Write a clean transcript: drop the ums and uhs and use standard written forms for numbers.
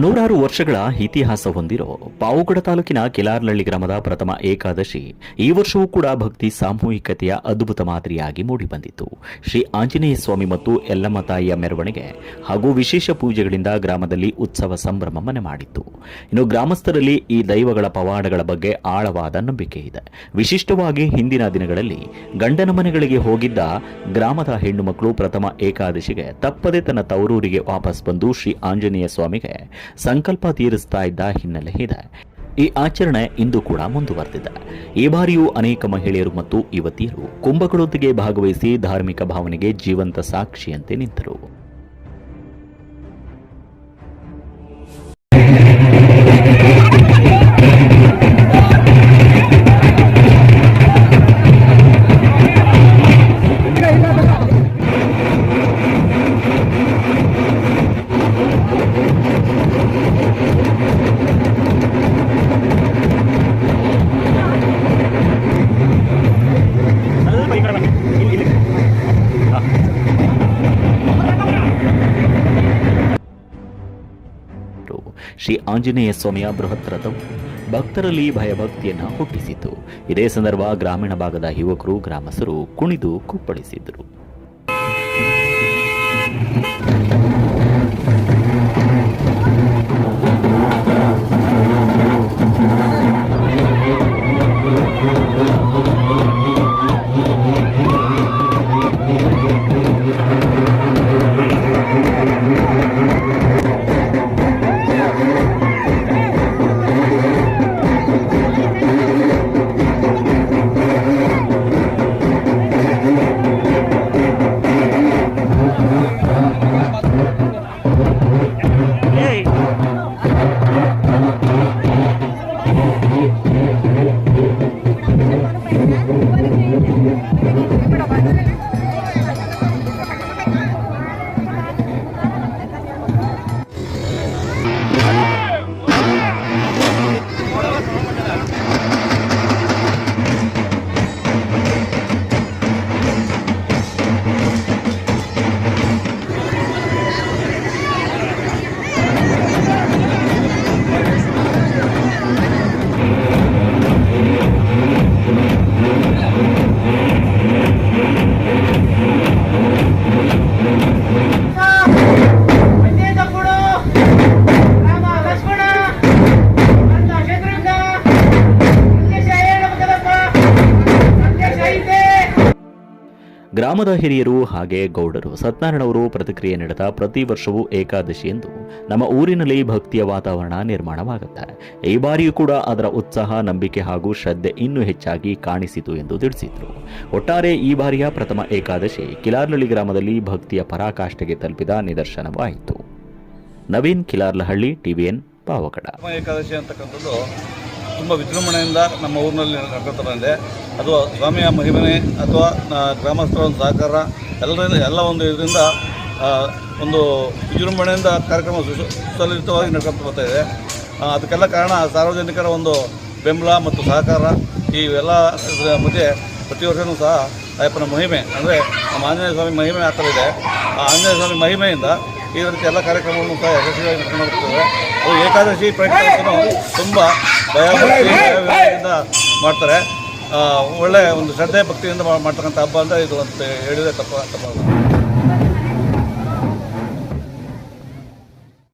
ನೂರಾರು ವರ್ಷಗಳ ಇತಿಹಾಸ ಹೊಂದಿರೋ ಪಾವಗಡ ತಾಲೂಕಿನ ಕಿಲಾರ್ನಹಳ್ಳಿ ಗ್ರಾಮದ ಪ್ರಥಮ ಏಕಾದಶಿ ಈ ವರ್ಷವೂ ಕೂಡ ಭಕ್ತಿ ಸಾಮೂಹಿಕತೆಯ ಅದ್ಭುತ ಮಾದರಿಯಾಗಿ ಮೂಡಿಬಂದಿತ್ತು. ಶ್ರೀ ಆಂಜನೇಯ ಸ್ವಾಮಿ ಮತ್ತು ಯಲ್ಲಮ್ಮ ತಾಯಿಯ ಮೆರವಣಿಗೆ ಹಾಗೂ ವಿಶೇಷ ಪೂಜೆಗಳಿಂದ ಗ್ರಾಮದಲ್ಲಿ ಉತ್ಸವ ಸಂಭ್ರಮ ಮನೆ ಮಾಡಿತ್ತು. ಇನ್ನು ಗ್ರಾಮಸ್ಥರಲ್ಲಿ ಈ ದೈವಗಳ ಪವಾಡಗಳ ಬಗ್ಗೆ ಆಳವಾದ ನಂಬಿಕೆ ಇದೆ. ವಿಶಿಷ್ಟವಾಗಿ ಹಿಂದಿನ ದಿನಗಳಲ್ಲಿ ಗಂಡನ ಮನೆಗಳಿಗೆ ಹೋಗಿದ್ದ ಗ್ರಾಮದ ಹೆಣ್ಣು ಮಕ್ಕಳು ಪ್ರಥಮ ಏಕಾದಶಿಗೆ ತಪ್ಪದೆ ತನ್ನ ತವರೂರಿಗೆ ವಾಪಸ್ ಬಂದು ಶ್ರೀ ಆಂಜನೇಯ ಸ್ವಾಮಿಗೆ ಸಂಕಲ್ಪ ತೀರಿಸ್ತಾ ಇದ್ದ ಹಿನ್ನೆಲೆ ಇದೆ. ಈ ಆಚರಣೆ ಇಂದು ಕೂಡ ಮುಂದುವರೆದಿದೆ. ಈ ಬಾರಿಯೂ ಅನೇಕ ಮಹಿಳೆಯರು ಮತ್ತು ಯುವತಿಯರು ಕುಂಭಗಳೊಂದಿಗೆ ಭಾಗವಹಿಸಿ ಧಾರ್ಮಿಕ ಭಾವನೆಗೆ ಜೀವಂತ ಸಾಕ್ಷಿಯಂತೆ ನಿಂತರು. ಶ್ರೀ ಆಂಜನೇಯ ಸ್ವಾಮಿಯ ಬೃಹತ್ ರಥವು ಭಕ್ತರಲ್ಲಿ ಭಯಭಕ್ತಿಯನ್ನು ಹುಟ್ಟಿಸಿತು. ಇದೇ ಸಂದರ್ಭ ಗ್ರಾಮೀಣ ಭಾಗದ ಯುವಕರು ಗ್ರಾಮಸ್ಥರು ಕುಣಿದು ಕುಪ್ಪಳಿಸಿದರು. ಗ್ರಾಮದ ಹಿರಿಯರು ಹಾಗೆ ಗೌಡರು ಸತ್ಯನಾರಾಯಣವರು ಪ್ರತಿಕ್ರಿಯೆ ನೀಡುತ್ತಾ ಪ್ರತಿ ವರ್ಷವೂ ಏಕಾದಶಿ ಎಂದು ನಮ್ಮ ಊರಿನಲ್ಲಿ ಭಕ್ತಿಯ ವಾತಾವರಣ ನಿರ್ಮಾಣವಾಗುತ್ತೆ. ಈ ಬಾರಿಯೂ ಕೂಡ ಅದರ ಉತ್ಸಾಹ, ನಂಬಿಕೆ ಹಾಗೂ ಶ್ರದ್ಧೆ ಇನ್ನೂ ಹೆಚ್ಚಾಗಿ ಕಾಣಿಸಿತು ಎಂದು ತಿಳಿಸಿದರು. ಒಟ್ಟಾರೆ ಈ ಬಾರಿಯ ಪ್ರಥಮ ಏಕಾದಶಿ ಕಿಲಾರ್ನಹಳ್ಳಿ ಗ್ರಾಮದಲ್ಲಿ ಭಕ್ತಿಯ ಪರಾಕಾಷ್ಠೆಗೆ ತಲುಪಿದ ನಿದರ್ಶನವಾಯಿತು. ನವೀನ್, ಕಿಲಾರ್ನಹಳ್ಳಿ, TVN, ಪಾವಗಡ. ಏಕಾದಶಿ ಅಂತಕ್ಕಂಥದ್ದು ತುಂಬ ವಿಜೃಂಭಣೆಯಿಂದ ನಮ್ಮ ಊರಿನಲ್ಲಿ ನಡ್ಕೊತಾ ಬಂದಿದೆ. ಅದು ಸ್ವಾಮಿಯ ಮಹಿಮೆ ಅಥವಾ ಗ್ರಾಮಸ್ಥರ ಒಂದು ಸಹಕಾರ ಎಲ್ಲ ಒಂದು ಇದರಿಂದ ಒಂದು ವಿಜೃಂಭಣೆಯಿಂದ ಕಾರ್ಯಕ್ರಮ ಸುಸಲಿತವಾಗಿ ನಡ್ಕೊತಾ ಬರ್ತಾ ಇದೆ. ಅದಕ್ಕೆಲ್ಲ ಕಾರಣ ಸಾರ್ವಜನಿಕರ ಒಂದು ಬೆಂಬಲ ಮತ್ತು ಸಹಕಾರ. ಈ ಎಲ್ಲ ಮಧ್ಯೆ ಪ್ರತಿ ವರ್ಷವೂ ಸಹ ಅಯ್ಯಪ್ಪನ ಮಹಿಮೆ ಅಂದರೆ ನಮ್ಮ ಆಂಜನೇಯ ಸ್ವಾಮಿ ಮಹಿಮೆ ಆ ಥರ ಇದೆ. ಆ ಆಂಜನೇಯ ಸ್ವಾಮಿ ಮಹಿಮೆಯಿಂದ ಈ ರೀತಿ ಎಲ್ಲ ಕಾರ್ಯಕ್ರಮವನ್ನು ಸಹ ಯಶಸ್ವಿಯಾಗಿ ನಡ್ಕೊಂಡು ಹೋಗ್ತದೆ. ಅದು ಏಕಾದಶಿ ಪ್ರಯುಕ್ತ ತುಂಬ ಭಯಭಕ್ತಿಯಿಂದ ಮಾಡ್ತಾರೆ. ಒಳ್ಳೆಯ ಒಂದು ಶ್ರದ್ಧೆ ಭಕ್ತಿಯಿಂದ ಮಾಡ್ತಕ್ಕಂಥ ಹಬ್ಬ ಅಂತ ಇದು ಅಂತ ಹೇಳಿದರೆ ತಪ್ಪಾಗಲ್ಲ.